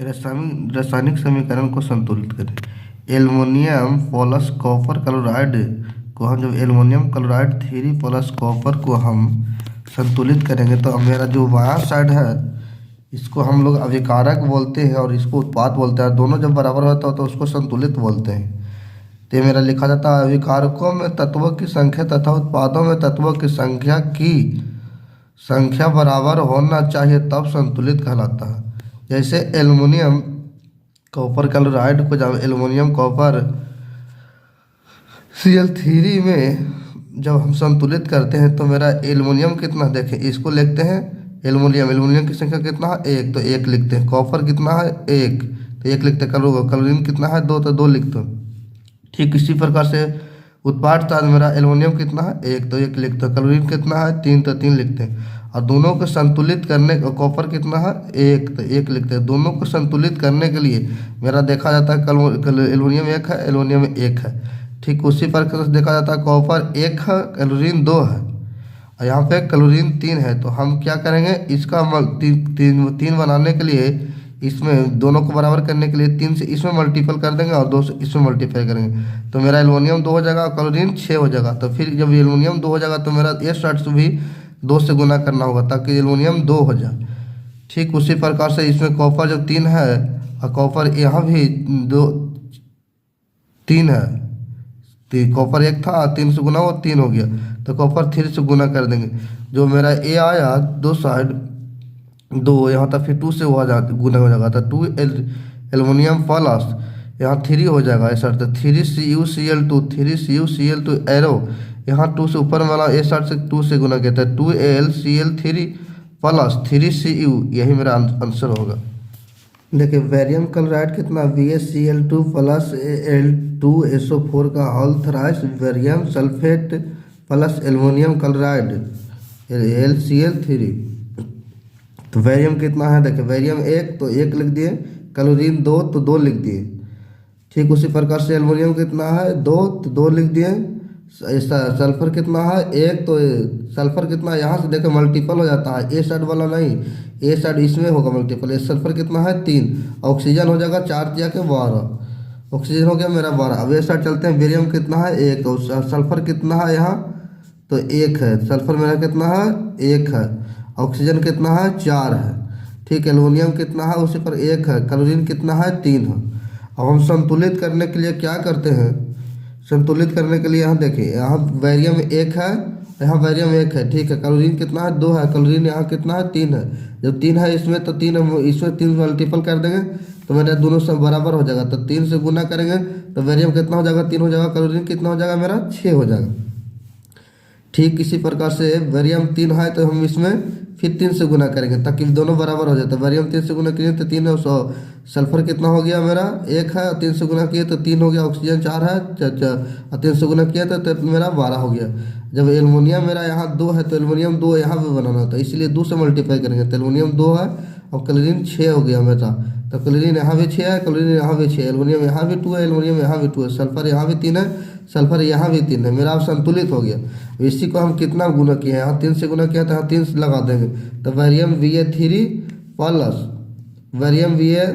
रासायनिक समीकरण को संतुलित करें। एल्युमिनियम प्लस कॉपर क्लोराइड को हम जब एल्युमिनियम क्लोराइड 3 प्लस कॉपर को हम संतुलित करेंगे तो मेरा जो बायां साइड है इसको हम लोग अभिकारक बोलते हैं और इसको उत्पाद बोलते हैं। दोनों जब बराबर होता है तो उसको संतुलित बोलते हैं। तो ये मेरा लिखा जाता है अभिकारकों में तत्वों की संख्या तथा उत्पादों में तत्वों की संख्या बराबर होना चाहिए तब संतुलित कहलाता है। जैसे एल्युमिनियम कॉपर क्लोराइड को जब एल्युमिनियम कॉपर Cl3 में जब हम संतुलित करते हैं तो मेरा एल्युमिनियम कितना देखें, इसको लिखते हैं एल्युमिनियम की संख्या कितना है 1 तो 1 लिखते हैं। कॉपर कितना है 1 तो 1 लिखते हैं। क्लोरीन कितना है 2 तो 2 लिखते हैं। ठीक इसी प्रकार से उत्पाद था मेरा एल्युमिनियम कितना है 1 तो 1 लिखते हैं। क्लोरीन कितना है 3 तो 3 लिखते हैं। और दोनों को संतुलित करने कॉपर कितना है 1 तो 1 लिखते हैं। दोनों को संतुलित करने के लिए मेरा देखा जाता है एल्युमिनियम 1 है एल्युमिनियम 1 है। ठीक उसी प्रकार से देखा जाता है कॉपर 1 है क्लोरीन 2 है और यहाँ पे क्लोरीन 3 है। तो हम क्या करेंगे इसका तीन बनाने के लिए इसमें दोनों को बराबर करने के लिए 3 से इसमें मल्टीपल कर देंगे और 2 से इसमें मल्टीप्लाई करेंगे तो मेरा एल्युमिनियम 2 हो जाएगा और क्लोरीन 6 हो जाएगा। तो फिर जब एल्युमिनियम 2 हो जाएगा तो मेरा ये साइड से भी 2 से गुना करना होगा ताकि एल्युमिनियम 2 हो जाए। ठीक उसी प्रकार से इसमें कॉपर जब 3 है और कॉपर यहाँ भी 3 है तो कॉपर 1 था 3 से गुना वो 3 हो गया तो कॉपर 3 से गुना कर देंगे। जो मेरा ए आया 2 साइड 2 यहाँ तक फिर 2 से गुना हो जाएगा तो 2 एल्युमिनियम प्लस यहाँ 3 हो जाएगा ऐसा तो 3CuCl2 एरो यहाँ 2 से ऊपर वाला ए साइड से 2 से गुना किया था 2AlCl3 प्लस 3Cu यही मेरा आंसर होगा। देखिए बैरियम क्लोराइड कितना BaCl2 प्लस Al2SO4 का whole thrice barium sulphate plus aluminium chloride LCl3। तो बैरियम कितना है देखिए बैरियम 1 तो 1 लिख दिए, क्लोरीन 2 तो 2 लिख दिए। ठीक उसी प्रकार से एल्युमिनियम कितना है 2 तो 2 लिख दिए। सल्फर कितना है 1 तो सल्फर कितना यहाँ से देखो मल्टीपल हो जाता है ए साइड वाला नहीं ए साइड इसमें होगा मल्टीपल। सल्फर कितना है 3 ऑक्सीजन हो जाएगा 4 दिया के 12 ऑक्सीजन हो गया मेरा 12। अब ए साइड चलते हैं बेरियम कितना है 1 तो सल्फर कितना है यहाँ तो 1 है सल्फर मेरा कितना है 1 है ऑक्सीजन कितना है 4 है। ठीक एल्युमिनियम कितना है उसी पर 1 है क्लोरीन कितना है 3 है। अब हम संतुलित करने के लिए क्या करते हैं संतुलित करने के लिए यहाँ देखिए यहाँ बैरियम 1 है यहाँ बैरियम 1 है। ठीक है क्लोरीन कितना है 2 है क्लोरीन यहाँ कितना है 3 है। जब 3 है इसमें तो 3 इसमें 3 मल्टीपल कर देंगे तो मेरा दोनों सब बराबर हो जाएगा। तो 3 से गुना करेंगे तो बैरियम कितना हो जाएगा 3 हो जाएगा क्लोरीन कितना हो जाएगा मेरा 6 हो जाएगा। ठीक इसी प्रकार से बैरियम 3 है तो हम इसमें फिर 3 से गुना करेंगे ताकि दोनों बराबर हो जाए। तो बैरियम 3 से गुना किए तो 3 है 100। सल्फर कितना हो गया मेरा 1 है 3 से गुना किए तो 3 हो गया। ऑक्सीजन 4 है और 3 से गुना किया तो मेरा 12 हो गया। जब एल्युमिनियम मेरा यहाँ 2 है तो एल्युमिनियम 2 यहाँ भी बनाना था इसलिए 2 से मल्टीप्लाई करेंगे तो एल्युमिनियम 2 है और क्लोरीन 6 हो गया मेरा। तो क्लोरीन यहाँ भी 6 है क्लोरीन यहाँ भी 6 एल्युमिनियम यहाँ भी 2 है एल्युमिनियम यहाँ भी 2 है सल्फर यहाँ भी 3 है सल्फर यहाँ भी 3 है। मेरा अब संतुलित हो गया। इसी को हम कितना गुना किए यहाँ 3 से गुना किया तो यहाँ 3 से लगा देंगे तो barium Va3 plus barium Va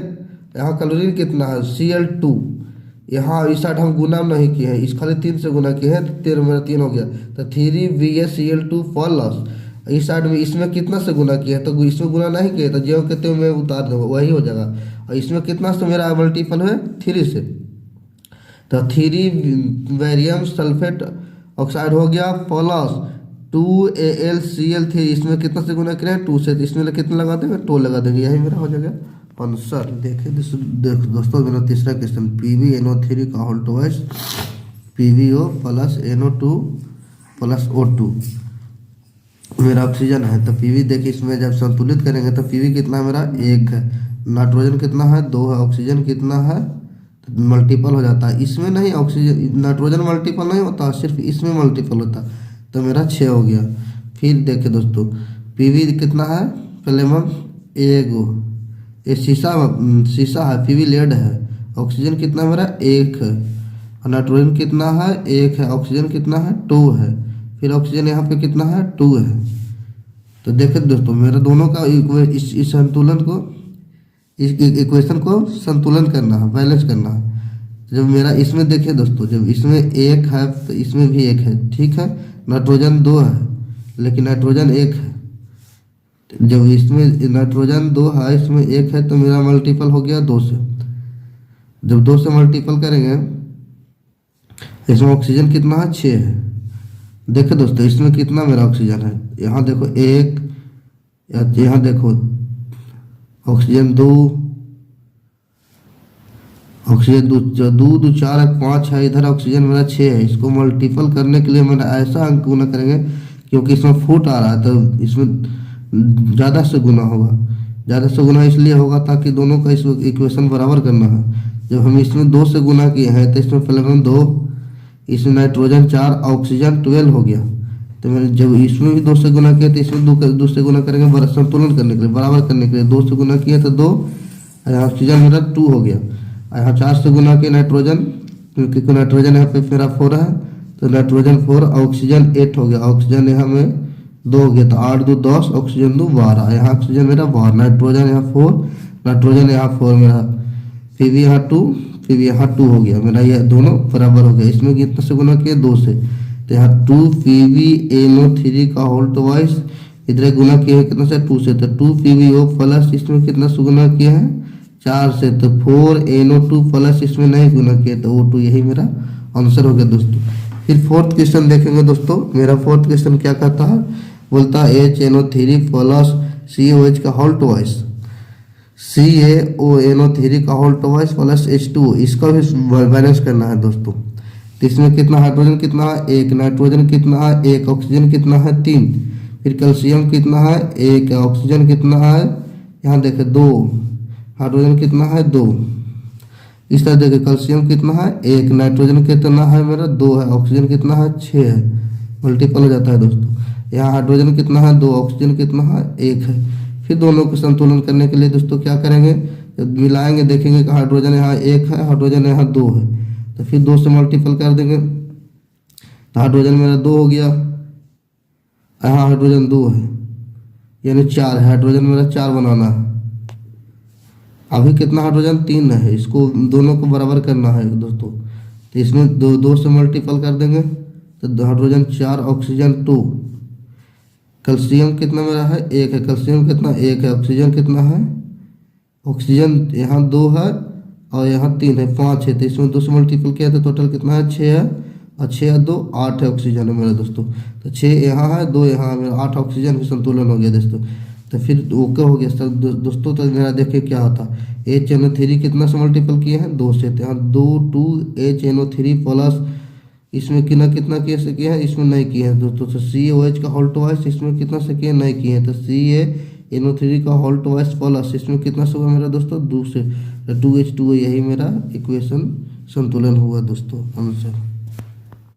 यहाँ क्लोरीन कितना है Cl2 यहाँ इस साइड हम गुना नहीं किए हैं इस खाली 3 से गुना किए हैं तो 13 मेरा 3 हो गया तो 3BaCl2 प्लस इस साइड में इसमें कितना से गुना किया है तो इसमें गुना नहीं किया तो जो कहते मैं उतार दूंगा वही हो जाएगा। और इसमें कितना से मेरा मल्टीपल है 3 से तो 3 बैरियम सल्फेट ऑक्साइड हो गया प्लस 2AlCl3 इसमें कितना से गुना करें 2 से इसमें कितना लगा देंगे 2 लगा देंगे यही मेरा हो जाएगा आंसर। देखिए दोस्तों मेरा तीसरा क्वेश्चन PbNO3 का whole twice PbO plus NO2 plus O2 मेरा ऑक्सीजन है। तो Pb देखिए इसमें जब संतुलित करेंगे तो Pb कितना मेरा 1 है नाइट्रोजन कितना है 2 है ऑक्सीजन कितना है मल्टीपल हो जाता है। इसमें नहीं ऑक्सीजन नाइट्रोजन मल्टीपल नहीं होता सिर्फ इसमें मल्टीपल होता तो मेरा 6 हो गया। फिर देखिए दोस्तों Pb कितना है प्लेमम एगो ये शीशा है Pb लेड है ऑक्सीजन कितना मेरा 1 है और नाइट्रोजन कितना है 1 है ऑक्सीजन कितना है 2 है फिर ऑक्सीजन यहाँ पे कितना है 2 है। तो देखिए दोस्तों मेरा दोनों का इस संतुलन को इस इक्वेशन को संतुलन करना है, बैलेंस करना है। जब मेरा इसमें देखिए दोस्तों, जब इसमें एक है तो इसमें भी एक है, ठीक है। नाइट्रोजन 2 है लेकिन नाइट्रोजन 1 है। जब इसमें नाइट्रोजन 2 है, इसमें 1 है, तो मेरा मल्टीपल हो गया 2 से। जब 2 से मल्टीपल करेंगे, इसमें ऑक्सीजन कितना है, 6 है। देखो दोस्तों, इसमें कितना मेरा ऑक्सीजन है, यहाँ देखो 1, यहाँ देखो ऑक्सीजन 2, ऑक्सीजन 2 4 है, 5 है, इधर ऑक्सीजन मेरा 6 है। इसको मल्टीपल करने के लिए मैंने ऐसा अंक गुना करेंगे, क्योंकि इसमें फुट आ रहा है तो इसमें ज़्यादा से गुना होगा। ज़्यादा से गुना इसलिए होगा ताकि दोनों का इस इक्वेशन बराबर करना है। जब हम इसमें 2 से गुना किए हैं तो इसमें प्लस 2, इसमें नाइट्रोजन 4, ऑक्सीजन 12 हो गया। तो मैंने जब इसमें भी 2 से गुना किया तो इसमें 2 से गुना करेंगे संतुलन करने के लिए, बराबर करने के लिए। 2 से गुना किया तो 2, यहाँ ऑक्सीजन मेरा 2 हो गया। यहाँ 4 से गुना किया नाइट्रोजन, क्योंकि नाइट्रोजन यहाँ पे मेरा 4 है, तो नाइट्रोजन 4, ऑक्सीजन 8 हो गया। ऑक्सीजन यहाँ में 2 हो गया, तो 8 2 10, ऑक्सीजन 2 12, यहाँ ऑक्सीजन मेरा 12, नाइट्रोजन यहाँ 4, नाइट्रोजन यहाँ 4 मेरा, फिर भी यहाँ 2, फिर भी यहाँ 2 हो गया मेरा। ये दोनों बराबर हो गया। इसमें कितने से गुना किया, 2 से, तो यहाँ 2 PbNO3 का होल ट्वाइस, इधर गुना किया है कितना से, 2 से, तो 2 PbO प्लस, इसमें कितना से गुना किया है, 4 से, तो 4NO2 प्लस, इसमें नहीं गुना किया तो O2, यही मेरा आंसर हो गया दोस्तों। फिर फोर्थ क्वेश्चन देखेंगे दोस्तों। मेरा फोर्थ क्वेश्चन क्या कहता है, बोलता है HNO3 प्लस COH का होल ट्वाइस, CaONO3 का होल ट्वाइस प्लस H2, इसका भी बैलेंस करना है दोस्तों। तो इसमें कितना हाइड्रोजन कितना है, 1, नाइट्रोजन कितना है, 1, ऑक्सीजन कितना है, 3, फिर कैल्शियम कितना है, 1, ऑक्सीजन कितना है, यहाँ देखे 2, हाइड्रोजन कितना है, 2। इस तरह देखिए कैल्शियम कितना है, 1, नाइट्रोजन कितना है मेरा, 2 है, ऑक्सीजन कितना है, 6 है, मल्टीपल हो जाता है दोस्तों। यहाँ हाइड्रोजन कितना है, 2, ऑक्सीजन कितना है, 1 है। फिर दोनों को संतुलन करने के लिए दोस्तों क्या करेंगे, जब मिलाएंगे देखेंगे कि हाइड्रोजन यहाँ 1 है, हाइड्रोजन यहाँ 2 है, तो फिर 2 से मल्टीपल कर देंगे, तो हाइड्रोजन मेरा 2 हो गया, यहाँ हाइड्रोजन 2 है, यानी 4 है, हाइड्रोजन मेरा 4 बनाना है। अभी कितना हाइड्रोजन, 3 है, इसको दोनों को बराबर करना है दोस्तों। तो इसमें 2 से मल्टीपल कर देंगे, तो हाइड्रोजन 4, ऑक्सीजन 2, कैल्शियम कितना मेरा है, 1 है, कैल्शियम कितना, 1 है, ऑक्सीजन कितना है, ऑक्सीजन यहाँ 2 है और यहाँ 3 है, 5 है, तो इसमें 2 से मल्टीपल किया तो टोटल कितना है, 6 है, और 6 और 2 8 है, ऑक्सीजन है मेरा दोस्तों। तो 6 यहाँ है, 2 यहाँ है, मेरा 8 ऑक्सीजन भी संतुलन हो गया दोस्तों। तो फिर ओके हो गया सर दोस्तों। तो मेरा देखिए क्या होता है, HNO3 कितना से मल्टीपल किए हैं, 2 से, तो यहाँ 2 HNO3 प्लस, इसमें कितना किए से किए हैं, इसमें नहीं किए हैं दोस्तों। तो COH का होल ट्वाइस, इसमें कितना से किए, नहीं किए हैं, तो CaNO3 का होल ट्वाइस प्लस, इसमें कितना से हुआ मेरा दोस्तों, 2 से, तो 2H2, यही मेरा इक्वेशन संतुलन हुआ दोस्तों, आंसर।